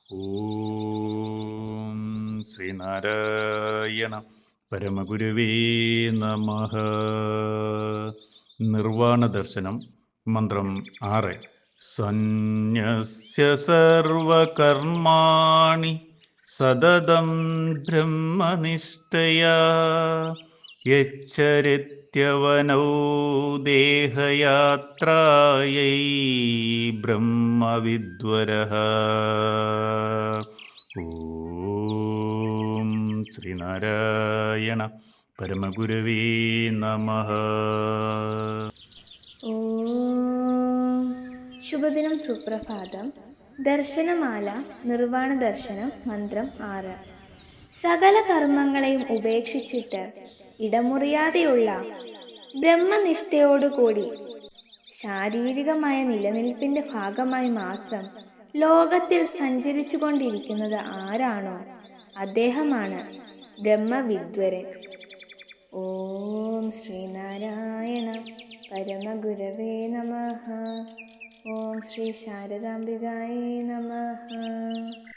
ഓം ശ്രീനാരായണ പരമഗുരുവേ നമഃ. നിർവാണ ദർശനം. മന്ത്രം 6. സന്യസ്യ സർവകർമാണി സതതം ബ്രഹ്മനിഷ്ഠയാ യച്ചരിത്യവനൗ ദേഹയാത്രായൈ ബ്രഹ്മവിദ്വരഃ. ഓം ശ്രീനാരായണ പരമഗുരവേ നമഃ. ഓം ശുഭദിനം, സുപ്രഭാതം. ദർശനമാല നിർവാണ ദർശനം. മന്ത്രം 6. സകല കർമ്മങ്ങളെയും ഉപേക്ഷിച്ചിട്ട് ഇടമുറിയാതെയുള്ള ബ്രഹ്മനിഷ്ഠയോടുകൂടി ശാരീരികമായ നിലനിൽപ്പിന്റെ ഭാഗമായി മാത്രം ലോകത്തിൽ സഞ്ചരിച്ചു കൊണ്ടിരിക്കുന്നത് ആരാണോ അദ്ദേഹമാണ് ബ്രഹ്മവിദ്വരൻ. ഓം ശ്രീനാരായണ പരമഗുരവേ നമഃ. ഓം ശ്രീ ശാരദാംബികായേ നമഃ.